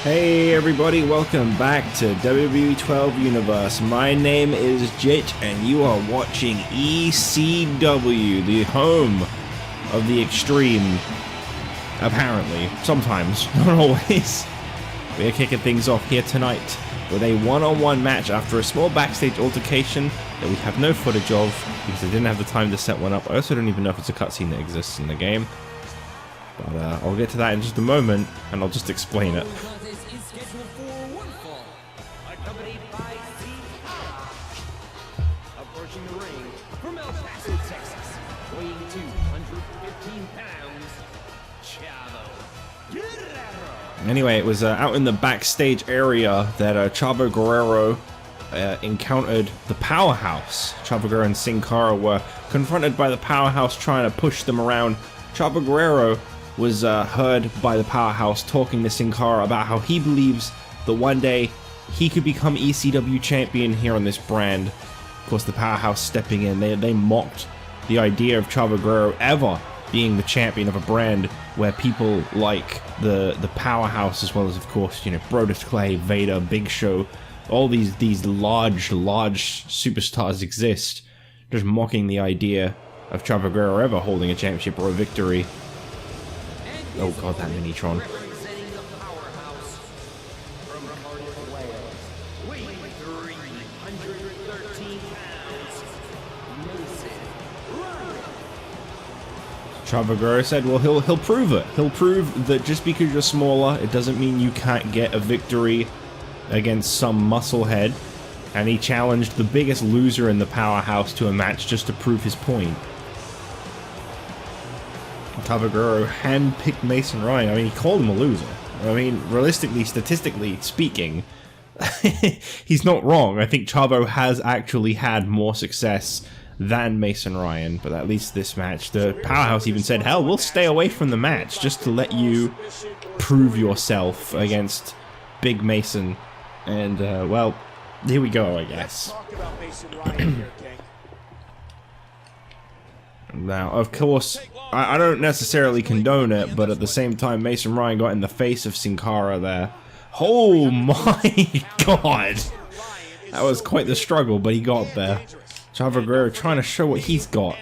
Hey everybody, welcome back to WWE 12 Universe. My name is Jit and you are watching ECW, the home of the extreme. Apparently. Sometimes. Not always. We are kicking things off here tonight with a one-on-one match after a small backstage altercation that we have no footage of because I didn't have the time to set one up. I also don't even know if it's a cutscene that exists in the game. But I'll get to that in just a moment and I'll just explain it. Anyway, it was out in the backstage area that Chavo Guerrero encountered the Powerhouse. Chavo Guerrero and Sin Cara were confronted by the Powerhouse trying to push them around. Chavo Guerrero was heard by the Powerhouse talking to Sin Cara about how he believes that one day he could become ECW champion here on this brand. Of course, the Powerhouse stepping in, they mocked the idea of Chavo Guerrero ever being the champion of a brand where people like the Powerhouse, as well as, of course, you know, Brodus Clay, Vader, Big Show, all these large superstars exist, just mocking the idea of Chavo Guerrero ever holding a championship or a victory. Oh god, that Minitron. Chavo Guerrero said, well, he'll prove it. He'll prove that just because you're smaller, it doesn't mean you can't get a victory against some musclehead. And he challenged the biggest loser in the Powerhouse to a match just to prove his point. Chavo Guerrero handpicked Mason Ryan. I mean, he called him a loser. I mean, realistically, statistically speaking, he's not wrong. I think Chavo has actually had more success than Mason Ryan, but at least this match, the Powerhouse even said, hell, we'll stay away from the match just to let you prove yourself against Big Mason. And, well, here we go, I guess. Now, of course, I don't necessarily condone it, but at the same time, Mason Ryan got in the face of Sin Cara there. Oh my god! That was quite the struggle, but he got there. Chavo Guerrero trying to show what he's got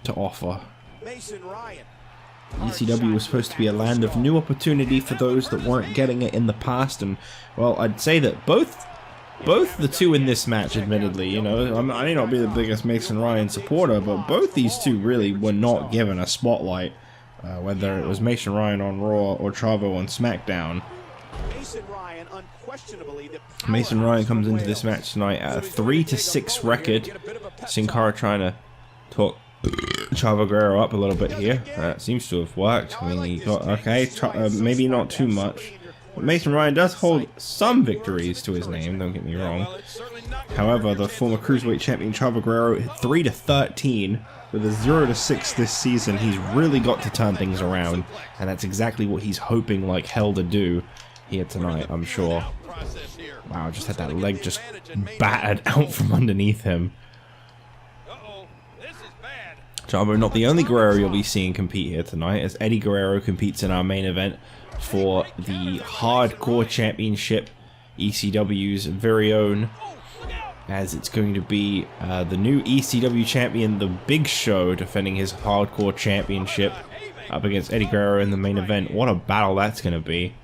to offer. ECW was supposed to be a land of new opportunity for those that weren't getting it in the past, and, well, I'd say that both the two in this match, admittedly, you know, I may not be the biggest Mason Ryan supporter, but both these two really were not given a spotlight, whether it was Mason Ryan on Raw or Chavo on SmackDown. Mason Ryan comes into this match tonight at a 3-6 record. Sin Cara trying to talk Chavo Guerrero up a little bit here. That seems to have worked. I mean, he got, okay, maybe not too much. But Mason Ryan does hold some victories to his name, don't get me wrong. However, the former Cruiserweight champion Chavo Guerrero, 3-13, with a 0-6 this season. He's really got to turn things around, and that's exactly what he's hoping like hell to do here tonight, I'm sure. Wow, just had that leg just battered out from underneath him. Chavo not the only Guerrero you'll be seeing compete here tonight, as Eddie Guerrero competes in our main event for the Hardcore Championship, ECW's very own, as it's going to be the new ECW champion, the Big Show, defending his Hardcore Championship up against Eddie Guerrero in the main event. What a battle that's going to be.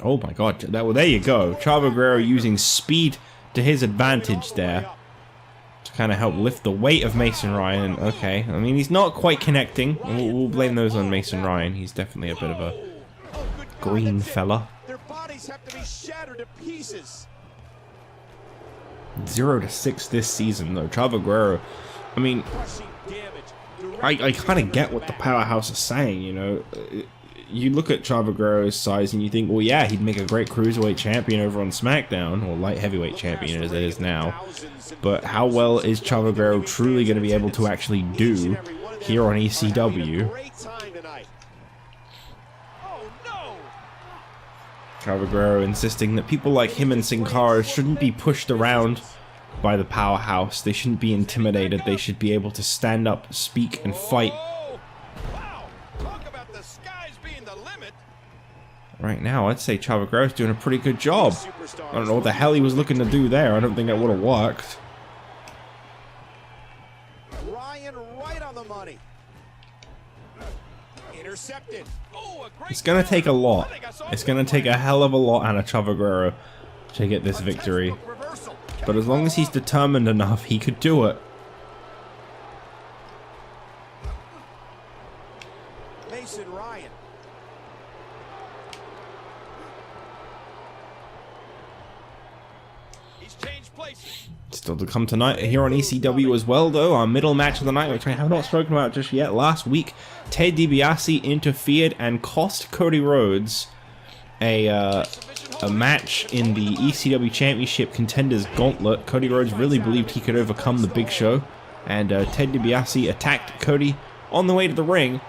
Oh my god, well, there you go. Chavo Guerrero using speed to his advantage there to kind of help lift the weight of Mason Ryan. Okay, I mean, he's not quite connecting. We'll blame those on Mason Ryan. He's definitely a bit of a green fella. 0-6 this season, though. Chavo Guerrero, I mean, I kind of get what the Powerhouse is saying, you know. You look at Chavo Guerrero's size and you think, well, yeah, he'd make a great Cruiserweight champion over on SmackDown, or Light Heavyweight champion as it is now. But how well is Chavo Guerrero truly going to be able to actually do here on ECW? Chavo Guerrero insisting that people like him and Sin Cara shouldn't be pushed around by the Powerhouse. They shouldn't be intimidated. They should be able to stand up, speak, and fight. Right now, I'd say Chavo Guerrero's doing a pretty good job. I don't know what the hell he was looking to do there. I don't think that would have worked. Ryan right on the money. Intercepted. It's going to take a lot. It's going to take a hell of a lot out of Chavo Guerrero to get this victory. But as long as he's determined enough, he could do it. Mason Ryan. He's changed places. Still to come tonight here on ECW as well, though. Our middle match of the night, which I have not spoken about just yet. Last week, Ted DiBiase interfered and cost Cody Rhodes a match in the ECW Championship Contenders Gauntlet. Cody Rhodes really believed he could overcome the Big Show, and Ted DiBiase attacked Cody on the way to the ring,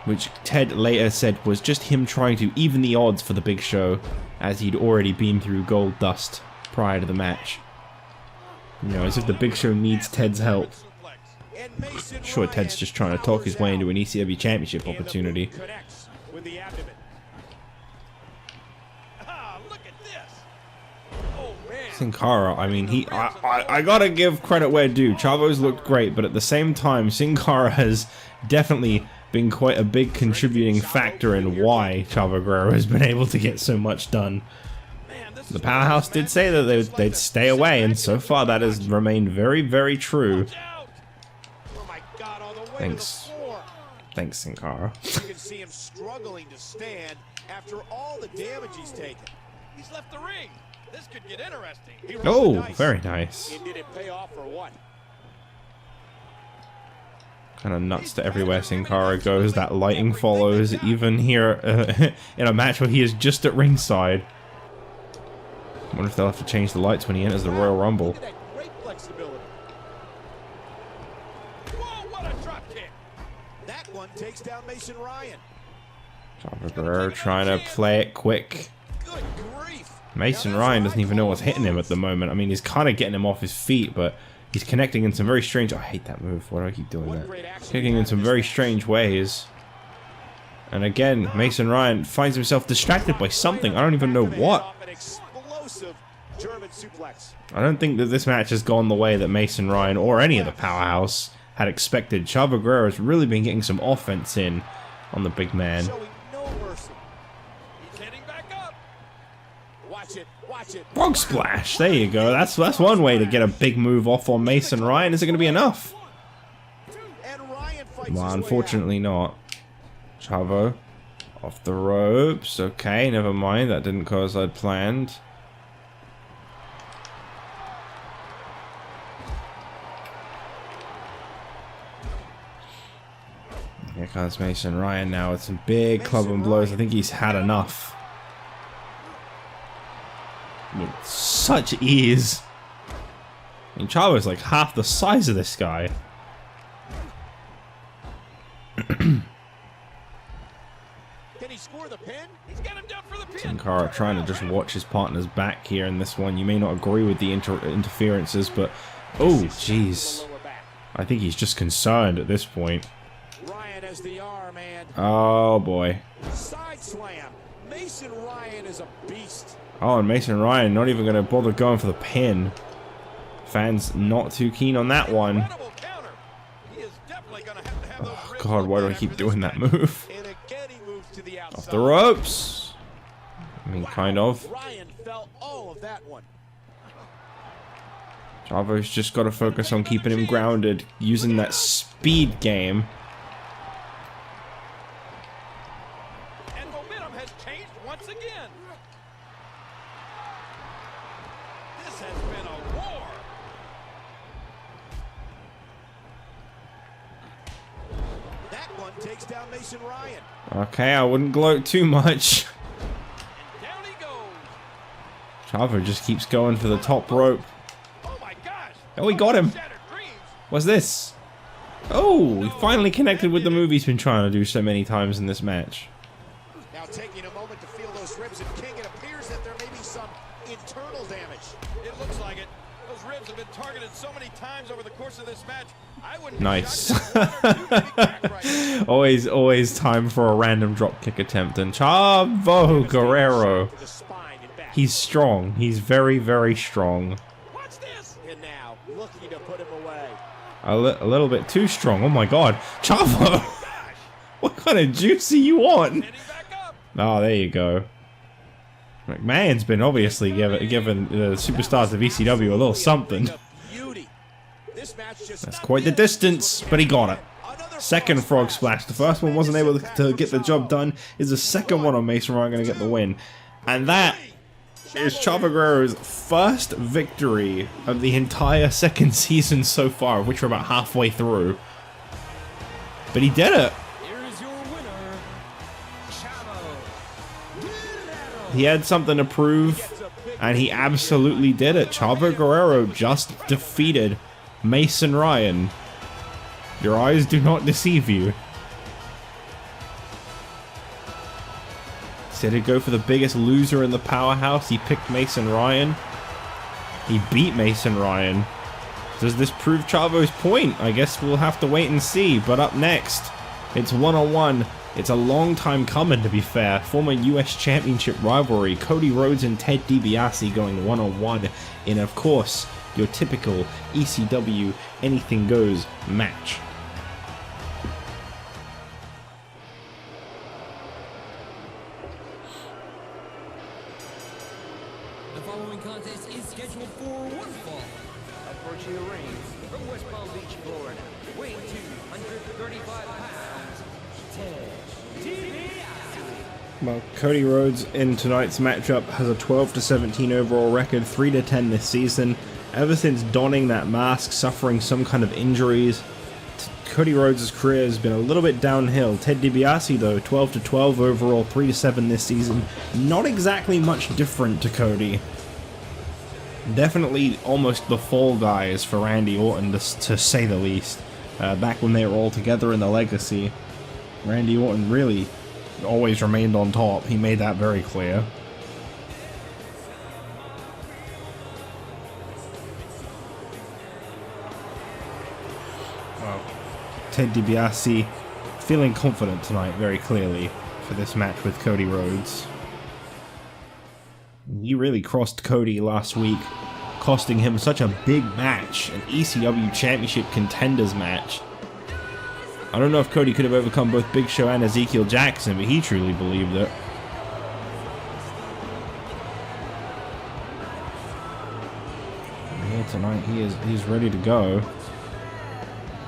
which Ted later said was just him trying to even the odds for the Big Show, as he'd already been through gold dust prior to the match. You know, as if the Big Show needs Ted's help. Sure, Ted's just trying to talk his way into an ECW Championship opportunity. Sin Cara, I mean, I gotta give credit where due. Chavo's looked great, but at the same time, Sin Cara has definitely been quite a big contributing factor in why Chavo Guerrero has been able to get so much done. The Powerhouse did say that they'd stay away, and so far that has remained very, very true. Thanks. Thanks, Sin Cara. You can see him struggling to stand after all the damage he's taken. He's left the ring. This could get interesting. Oh, very nice. Did it pay off or what? Kind of nuts to everywhere Sin Cara goes. That lighting follows, even here in a match where he is just at ringside. I wonder if they'll have to change the lights when he enters the Royal Rumble. Great flexibility. Whoa, what a drop kick. That one takes down Mason Ryan. Chavo Guerrero trying to play it quick. Good grief. Mason Ryan doesn't even know what's hitting him at the moment. I mean, he's kind of getting him off his feet, but he's connecting in some very strange... I hate that move. Why do I keep doing that? Kicking in some very strange ways. And again, Mason Ryan finds himself distracted by something. I don't even know what. I don't think that this match has gone the way that Mason Ryan or any of the Powerhouse had expected. Chavo Guerrero has really been getting some offense in on the big man. Frog splash. There you go. That's one way to get a big move off on Mason Ryan. Is it going to be enough? Well, unfortunately not. Chavo off the ropes. Okay, never mind. That didn't go as I'd planned. Here comes Mason Ryan now with some big club and blows. I think he's had enough. With such ease. I mean, Chavo's like half the size of this guy. Can he score the pin? He's got him down for the pin. Sin Cara trying to just watch his partner's back here in this one. You may not agree with the interferences, but oh, jeez. I think he's just concerned at this point. Ryan as the arm, and oh boy. Side slam. Mason Ryan is a beast. Oh, and Mason Ryan not even going to bother going for the pin. Fans not too keen on that one. Oh God, why do I keep doing that move? Off the ropes. I mean, kind of. Ryan felt all of that one. Chavo's just got to focus on keeping him grounded, using that speed game. And momentum has changed once again. This has been a war. That one takes down Mason Ryan. Okay, I wouldn't gloat too much. And down he goes. Chavo just keeps going for the top rope. Oh my gosh. Oh, he got him. What's this? Oh, he finally connected with the move he's been trying to do so many times in this match. Now taking a moment to feel those ribs, and King, it appears that there may be some internal damage. It looks like it. Those ribs have been targeted so many times over the course of this match. I wouldn't Nice. always time for a random drop kick attempt. And Chavo Guerrero, he's strong. He's very, very strong. Watch this. And now looking to put him away. A little bit too strong. Oh my God, Chavo! What kind of juicy you on? Oh, there you go. McMahon's been obviously given the superstars of ECW a little something. That's quite the distance, but he got it. Second frog splash. The first one wasn't able to get the job done. Is the second one on Mason Ryan going to get the win? And that is Chavo Guerrero's first victory of the entire second season so far, which we're about halfway through. But he did it. He had something to prove, and he absolutely did it. Chavo Guerrero just defeated Mason Ryan. Your eyes do not deceive you. Instead to go for the biggest loser in the powerhouse, he picked Mason Ryan. He beat Mason Ryan. Does this prove Chavo's point? I guess we'll have to wait and see. But up next, it's one-on-one. It's a long time coming, to be fair. Former US Championship rivalry, Cody Rhodes and Ted DiBiase going one-on-one in, of course, your typical ECW anything goes match. The following contest is scheduled for one fall. Approaching the ring from West Palm Beach, Florida, weighing 235 pounds, Ted DiBiase. Well, Cody Rhodes in tonight's matchup has a 12-17 overall record, 3-10 this season. Ever since donning that mask, suffering some kind of injuries, Cody Rhodes' career has been a little bit downhill. Ted DiBiase, though, 12-12 overall, 3-7 this season. Not exactly much different to Cody. Definitely almost the fall guys for Randy Orton, to say the least. Back when they were all together in the Legacy, Randy Orton really always remained on top. He made that very clear. Well, Ted DiBiase feeling confident tonight, very clearly, for this match with Cody Rhodes. He really crossed Cody last week, costing him such a big match, an ECW Championship Contenders match. I don't know if Cody could have overcome both Big Show and Ezekiel Jackson, but he truly believed it. And here tonight, he's ready to go.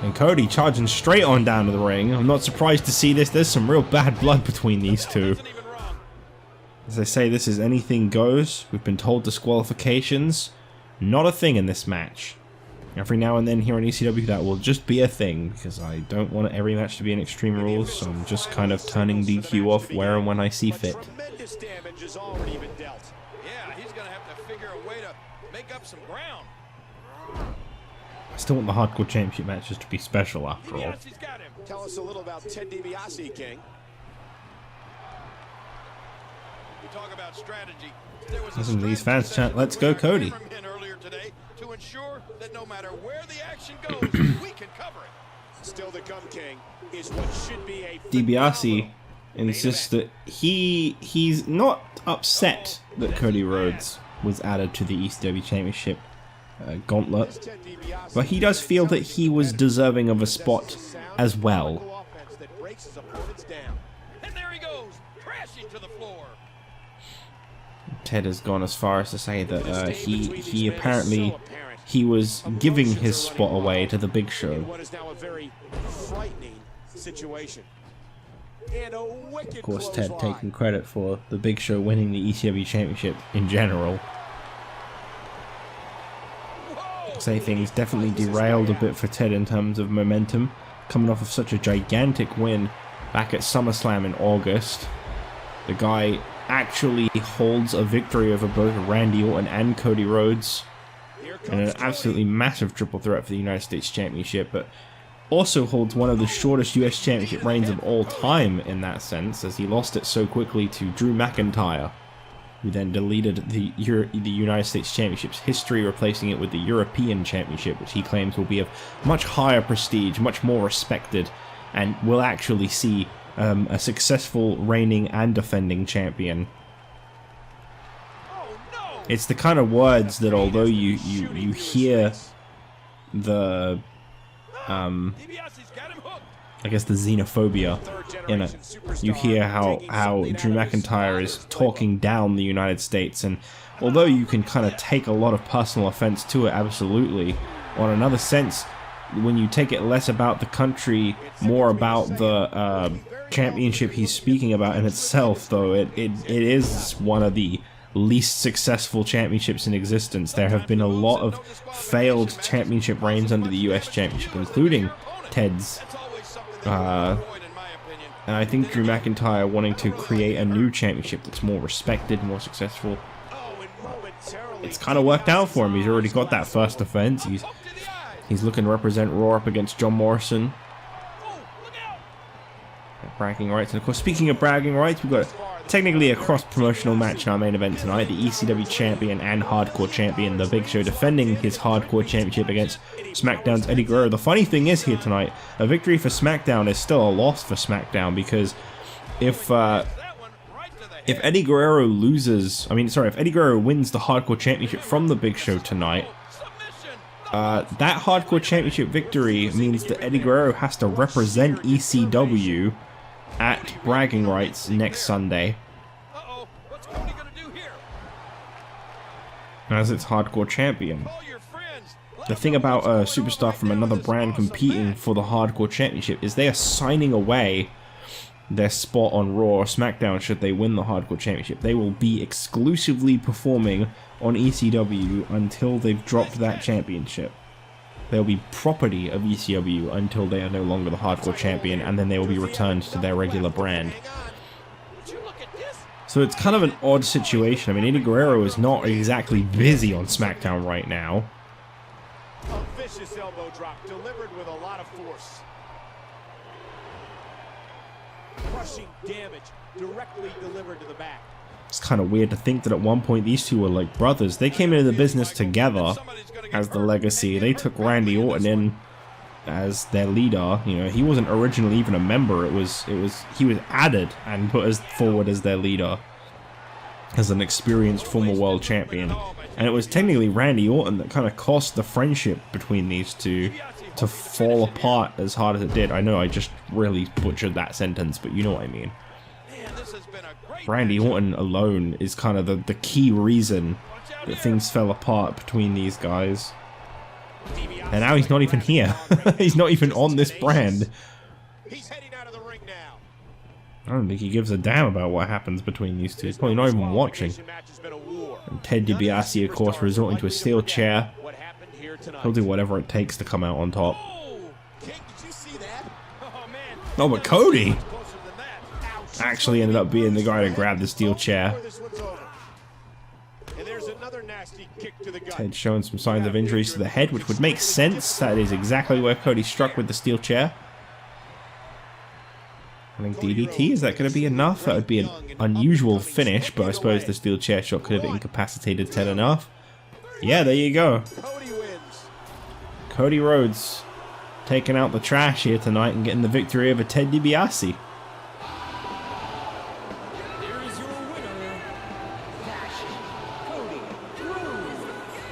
And Cody charging straight on down to the ring. I'm not surprised to see this. There's some real bad blood between these two. As I say, this is anything goes. We've been told disqualifications. Not a thing in this match. Every now and then here on ECW that will just be a thing, because I don't want every match to be an Extreme Rules, so I'm just kind of turning DQ off where and when I see fit. Tremendous damage has already been dealt. Yeah, he's going to have to figure a way to make up some ground. I still want the Hardcore Championship matches to be special after all. DiBiase's got him. Tell us a little about Ted DiBiase, King. We talk about strategy. Listen to these fans chant, "Let's go, Cody." To ensure that no matter where the action goes, we can cover it. Still to come, King, is what should be a DiBiase insists that he's not upset that Cody Rhodes was added to the ECW Championship gauntlet, but he does feel that he was deserving of a spot as well. And there he goes, crashing to the floor. Ted has gone as far as to say that he apparently was giving his spot away to the Big Show. What is now a very frightening situation. And a wicked Of course, close Ted line. taking credit for the Big Show winning the ECW Championship in general. I'd say things definitely derailed a bit for Ted in terms of momentum, coming off of such a gigantic win back at SummerSlam in August. The guy actually holds a victory over both Randy Orton and Cody Rhodes, and an absolutely massive triple threat for the United States Championship, but also holds one of the shortest US Championship reigns of all time in that sense, as he lost it so quickly to Drew McIntyre who then deleted the United States Championship's history, replacing it with the European Championship, which he claims will be of much higher prestige, much more respected, and will actually see a successful reigning and defending champion. It's the kind of words that, although you hear the I guess the xenophobia in it, you hear how Drew McIntyre is talking down the United States, and although you can kind of take a lot of personal offense to it, absolutely, on another sense, when you take it less about the country, more about the championship he's speaking about in itself, though it is one of the least successful championships in existence. There have been a lot of failed championship reigns under the US Championship, including Ted's. And I think Drew McIntyre wanting to create a new championship that's more respected, more successful, it's kind of worked out for him. He's already got that first defense. He's looking to represent Raw up against John Morrison. Bragging rights, and of course, speaking of bragging rights, we've got technically a cross-promotional match in our main event tonight. The ECW Champion and Hardcore Champion, The Big Show, defending his Hardcore Championship against SmackDown's Eddie Guerrero. The funny thing is here tonight, a victory for SmackDown is still a loss for SmackDown, because if Eddie Guerrero loses, if Eddie Guerrero wins the Hardcore Championship from The Big Show tonight, that Hardcore Championship victory means that Eddie Guerrero has to represent ECW at bragging rights next Sunday as its Hardcore Champion. The thing about a superstar from another brand competing for the Hardcore Championship is they are signing away their spot on Raw or SmackDown should they win the Hardcore Championship. They will be exclusively performing on ECW until they've dropped that championship. They'll be property of ECW until they are no longer the Hardcore Champion, and then they will be returned to their regular brand. So it's kind of an odd situation. Eddie Guerrero is not exactly busy on SmackDown right now. A vicious elbow drop delivered with a lot of force. Crushing damage directly delivered to the back. It's kind of weird to think that at one point these two were like brothers. They came into the business together as the Legacy. They took Randy Orton in as their leader. He wasn't originally even a member. He was added and put forward as their leader, as an experienced former world champion. And it was technically Randy Orton that kind of caused the friendship between these two to fall apart as hard as it did. I know I just really butchered that sentence, but you know what I mean. Randy Orton alone is kind of the key reason that things fell apart between these guys. And now he's not even here. He's not even on this brand. I don't think he gives a damn about what happens between these two. He's probably not even watching. And Ted DiBiase, of course, resorting to a steel chair. He'll do whatever it takes to come out on top. Oh, but Cody actually ended up being the guy to grab the steel chair. Ted showing some signs of injuries to the head, which would make sense. That is exactly where Cody struck with the steel chair. I think DDT, is that going to be enough? That would be an unusual finish, but I suppose the steel chair shot could have incapacitated Ted enough. Yeah, there you go. Cody Rhodes taking out the trash here tonight and getting the victory over Ted DiBiase.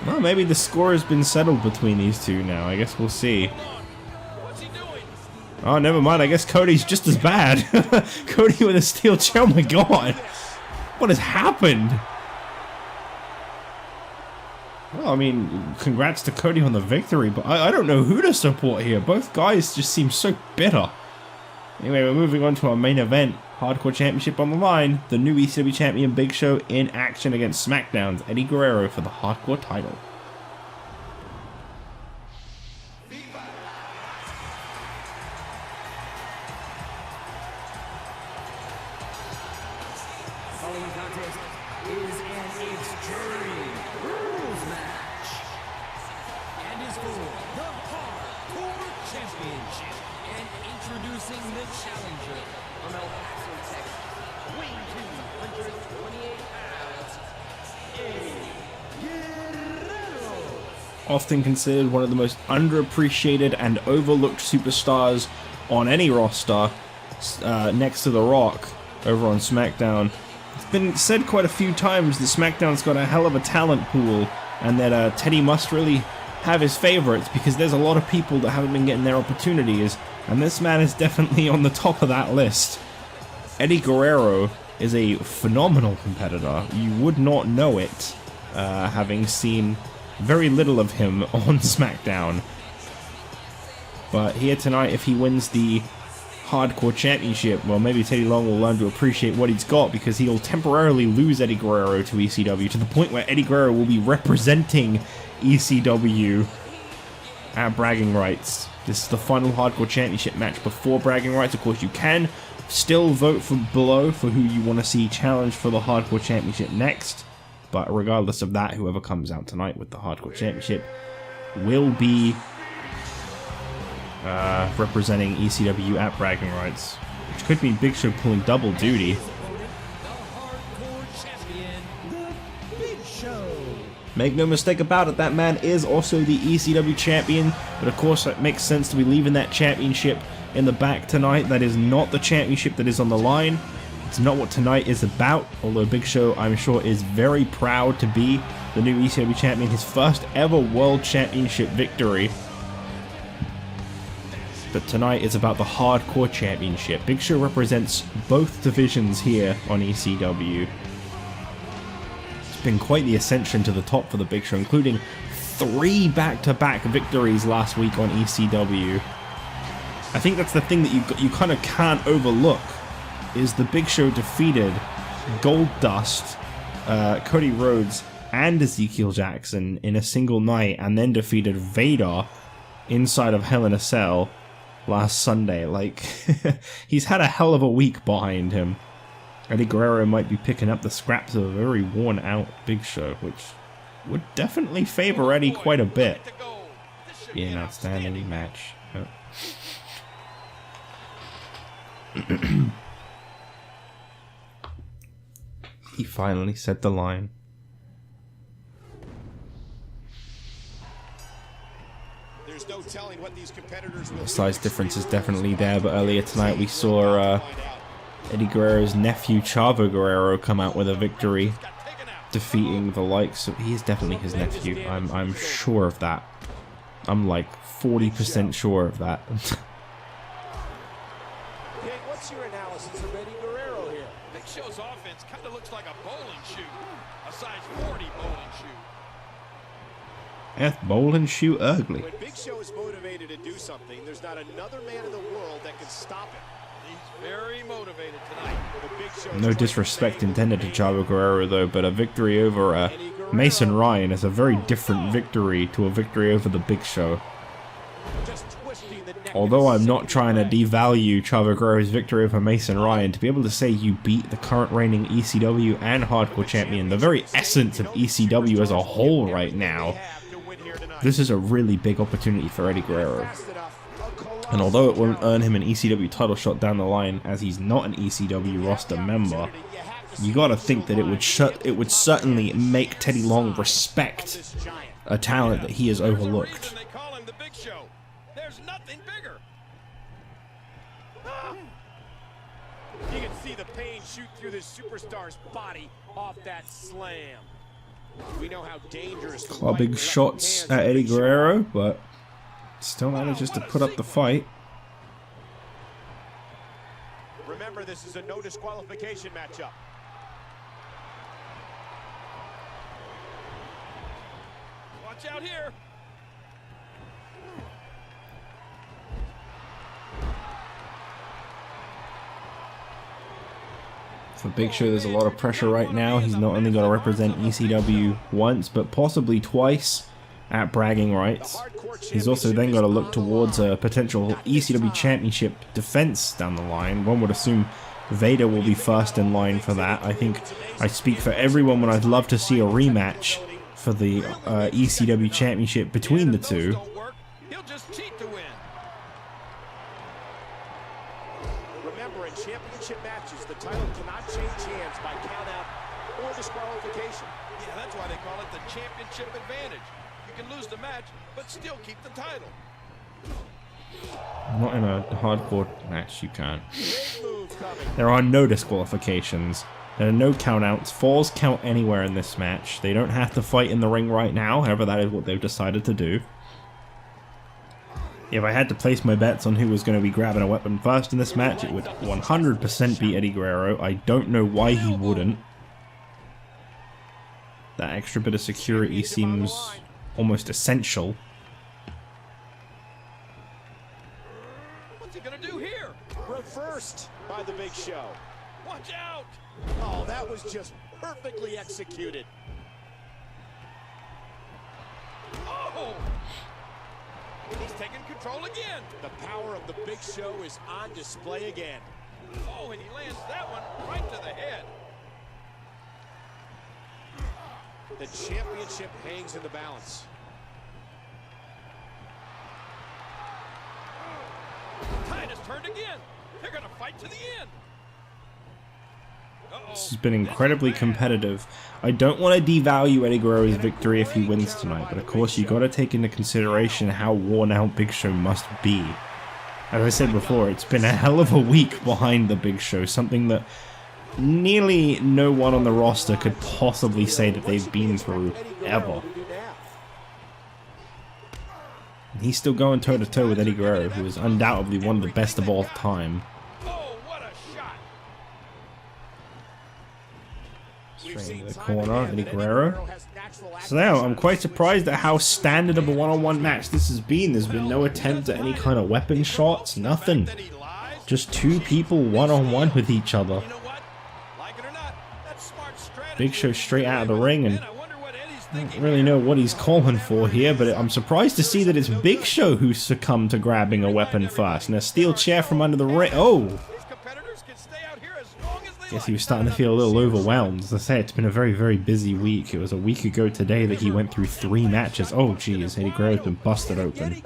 Well, maybe the score has been settled between these two now. I guess we'll see. Oh, never mind. I guess Cody's just as bad. Cody with a steel chair. Oh my god. What has happened? Well, congrats to Cody on the victory, but I don't know who to support here. Both guys just seem so bitter. Anyway, we're moving on to our main event. Hardcore Championship on the line. The new ECW Champion Big Show in action against SmackDown's Eddie Guerrero for the Hardcore title. Following contest is an extreme rules match and is for the Hardcore Championship. And introducing the challenger from El Paso, Texas, weighing 228 pounds, often considered one of the most underappreciated and overlooked superstars on any roster, next to The Rock over on SmackDown. It's been said quite a few times that SmackDown's got a hell of a talent pool, and that Teddy must really have his favorites, because there's a lot of people that haven't been getting their opportunities, and this man is definitely on the top of that list. Eddie Guerrero is a phenomenal competitor. You would not know it, having seen very little of him on SmackDown. But here tonight, if he wins the Hardcore Championship, well, maybe Teddy Long will learn to appreciate what he's got, because he'll temporarily lose Eddie Guerrero to ECW, to the point where Eddie Guerrero will be representing ECW at Bragging Rights. This is the final Hardcore Championship match before Bragging Rights. Of course, you can still vote for below for who you want to see challenged for the Hardcore Championship next, but regardless of that, whoever comes out tonight with the Hardcore Championship will be representing ECW at Bragging Rights, which could mean Big Show pulling double duty. Make no mistake about it, that man is also the ECW champion, but of course it makes sense to be leaving that championship in the back tonight. That is not the championship that is on the line. It's not what tonight is about, although Big Show, I'm sure, is very proud to be the new ECW champion, his first ever World Championship victory. But tonight is about the Hardcore Championship. Big Show represents both divisions here on ECW. Been quite the ascension to the top for the Big Show, including 3 back-to-back victories last week on ECW. I think that's the thing that you kind of can't overlook, is the Big Show defeated Goldust, Cody Rhodes, and Ezekiel Jackson in a single night, and then defeated Vader inside of Hell in a Cell last Sunday. Like, he's had a hell of a week behind him. Eddie Guerrero might be picking up the scraps of a very worn-out Big Show, which would definitely favor Eddie quite a bit. Be an outstanding match. He finally said the line. There's no telling what these competitors will The size difference is definitely there, but earlier tonight we saw Eddie Guerrero's nephew Chavo Guerrero come out with a victory, defeating the likes of... He is definitely his nephew. I'm sure of that. I'm like 40% sure of that. What's your analysis of Eddie Guerrero here? Big Show's offense kind of looks like a bowling shoe, a size 40 bowling shoe. F bowling shoe ugly. When Big Show is motivated to do something, there's not another man in the world that can stop him. He's very motivated tonight. No disrespect intended to Chavo Guerrero though, but a victory over Mason Ryan is a very different victory to a victory over the Big Show. Although I'm not trying to devalue Chavo Guerrero's victory over Mason Ryan, to be able to say you beat the current reigning ECW and Hardcore Champion, the very essence of ECW as a whole right now, this is a really big opportunity for Eddie Guerrero. And although it won't earn him an ECW title shot down the line, as he's not an ECW roster member, you gotta think that it would certainly make Teddy Long respect a talent that he has overlooked. There's nothing bigger. You can see the pain shoot through this superstar's body off that slam. We know how dangerous Clubbing shots at Eddie Guerrero, but still manages to put up the fight. Remember, this is a no disqualification matchup. Watch out here. For Big Show, there's a lot of pressure right now. He's not only got to represent ECW once, but possibly twice at Bragging Rights. He's also then got to look towards a potential ECW Championship defense down the line. One would assume Vader will be first in line for that. I think I speak for everyone when I'd love to see a rematch for the ECW Championship between the two. He'll just cheat to win. Remember, in championship matches, the title cannot change hands by count out or disqualification. Yeah, that's why they call it the championship advantage. You can lose the match, but still keep the title. Not in a hardcore match, you can't. There are no disqualifications. There are no countouts. Falls count anywhere in this match. They don't have to fight in the ring right now, however that is what they've decided to do. If I had to place my bets on who was going to be grabbing a weapon first in this match, it would 100% be Eddie Guerrero. I don't know why he wouldn't. That extra bit of security seems almost essential. What's he gonna do here? Reversed by the Big Show. Watch out! Oh, that was just perfectly executed. Oh! He's taking control again. The power of the Big Show is on display again. Oh, and he lands that one right to the head. The championship hangs in the balance. Tide has turned again. They're gonna fight to the end. This has been incredibly competitive. I don't want to devalue Eddie Guerrero's victory if he wins tonight, but of course you got to take into consideration how worn out Big Show must be. As I said before, it's been a hell of a week behind the Big Show, something that nearly no one on the roster could possibly say that they've been through ever. He's still going toe-to-toe with Eddie Guerrero, who is undoubtedly one of the best of all time. Oh, what a shot! Straight into the corner, Eddie Guerrero. So now, I'm quite surprised at how standard of a one-on-one match this has been. There's been no attempt at any kind of weapon shots, nothing. Just two people one-on-one with each other. Big Show straight out of the ring, and I don't really know what he's calling for here, but I'm surprised to see that it's Big Show who succumbed to grabbing a weapon first. And a steel chair from under the ring. Oh! Guess he was starting to feel a little overwhelmed. As I say, it's been a very, very busy week. It was a week ago today that he went through 3 matches. Oh, jeez, Eddie Guerrero's been busted open.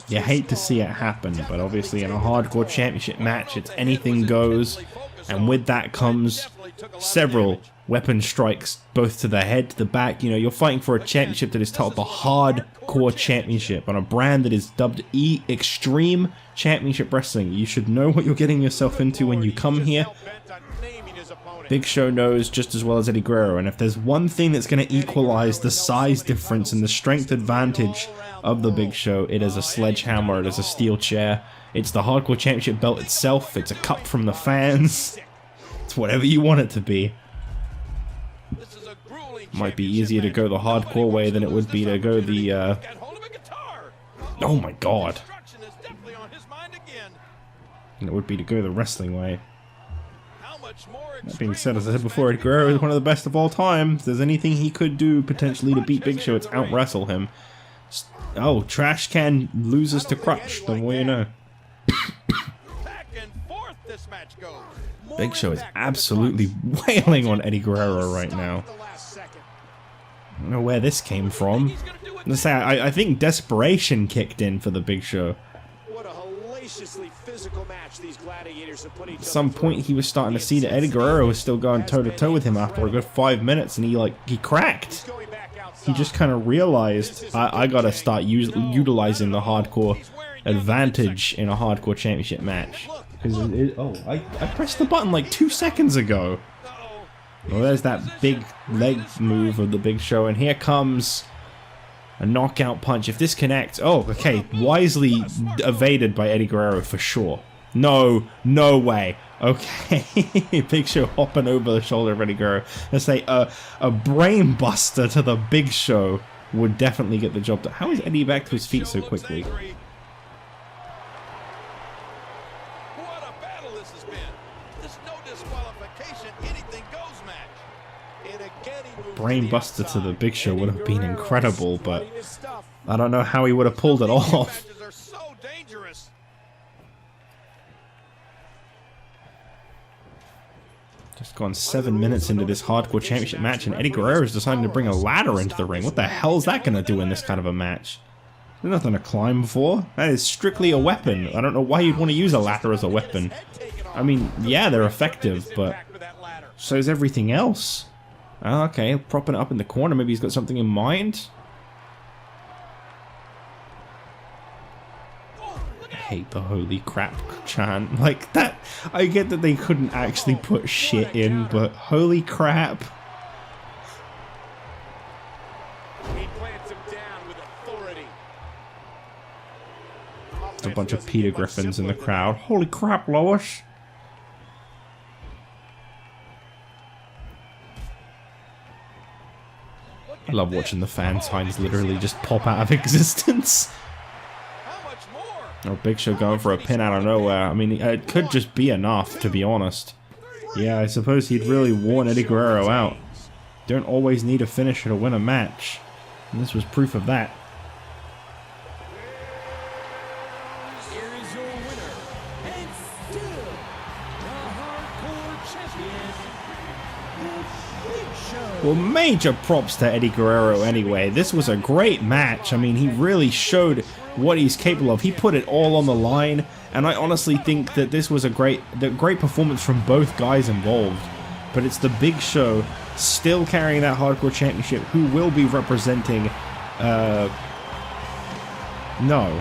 You hate to see it happen, but obviously in a hardcore championship match, it's anything goes. And with that comes several weapon strikes, both to the head, to the back. You know, you're fighting for a championship that is titled the Hardcore Championship on a brand that is dubbed Extreme Championship Wrestling. You should know what you're getting yourself into when you come here. Big Show knows just as well as Eddie Guerrero, and if there's one thing that's going to equalize the size difference and the strength advantage of the Big Show, it is a sledgehammer, it is a steel chair. It's the Hardcore Championship belt itself, it's a cup from the fans. It's whatever you want it to be. Might be easier to go the hardcore way than it would be to go the, oh my god. And it would be to go the wrestling way. That being said, as I said before, Eddie Guerrero is one of the best of all time. If there's anything he could do potentially to beat Big Show, it's out-wrestle him. Oh, Trash Can loses to Crutch, the more you know. Big Show is absolutely wailing on Eddie Guerrero right now. I don't know where this came from. Let's say I think desperation kicked in for the Big Show. At some point he was starting to see that Eddie Guerrero was still going toe-to-toe with him after a good 5 minutes, and he cracked. He just kind of realized, I gotta start utilizing the hardcore advantage in a hardcore championship match. Because I pressed the button like 2 seconds ago. Well, there's that big leg move of the Big Show, and here comes a knockout punch. If this connects, oh, okay, wisely evaded by Eddie Guerrero for sure. No way. Okay, Big Show hopping over the shoulder of Eddie Guerrero. Let's say a brain buster to the Big Show would definitely get the job done. How is Eddie back to his feet so quickly? Brain buster to the Big Show would have been incredible, but I don't know how he would have pulled it off. Just gone 7 minutes into this hardcore championship match, and Eddie Guerrero is deciding to bring a ladder into the ring. What the hell is that going to do in this kind of a match? There's nothing to climb for. That is strictly a weapon. I don't know why you'd want to use a ladder as a weapon. I mean, yeah, they're effective, but So is everything else. Oh, okay, propping it up in the corner. Maybe he's got something in mind. I hate the holy crap chant. Like that, I get that they couldn't actually put shit in, but holy crap. He plants him down with authority. There's a bunch of Peter Griffins in the crowd. Holy crap, Lois. I love watching the fan signs literally just pop out of existence. Oh, Big Show going for a pin out of nowhere. I mean, it could just be enough, to be honest. Yeah, I suppose he'd really worn Eddie Guerrero out. Don't always need a finisher to win a match. And this was proof of that. Here is your winner, and still the Hardcore Champion, the Big Show. Well, major props to Eddie Guerrero anyway. This was a great match. I mean, he really showed what he's capable of. He put it all on the line, and I honestly think that this was a great performance from both guys involved. But it's the Big Show still carrying that Hardcore Championship, who will be representing, no,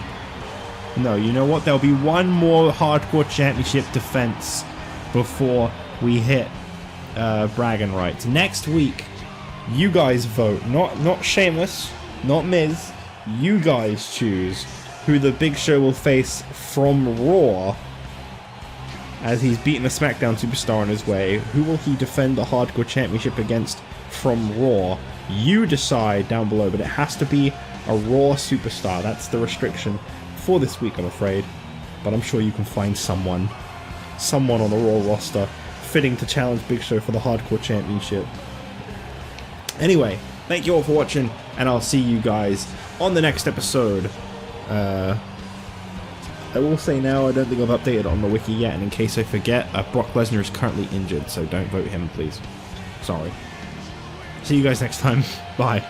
you know what? There'll be one more Hardcore Championship defense before we hit bragging rights. Next week, you guys vote. Not Sheamus, not Miz. You guys choose who the Big Show will face from Raw, as he's beaten a SmackDown superstar on his way. Who will he defend the Hardcore Championship against from Raw? You decide down below, but it has to be a Raw superstar. That's the restriction for this week, I'm afraid. But I'm sure you can find someone on the Raw roster fitting to challenge Big Show for the Hardcore Championship. Anyway, thank you all for watching, and I'll see you guys on the next episode. I will say now, I don't think I've updated on the wiki yet, and in case I forget, Brock Lesnar is currently injured, so don't vote him, please. Sorry. See you guys next time. Bye.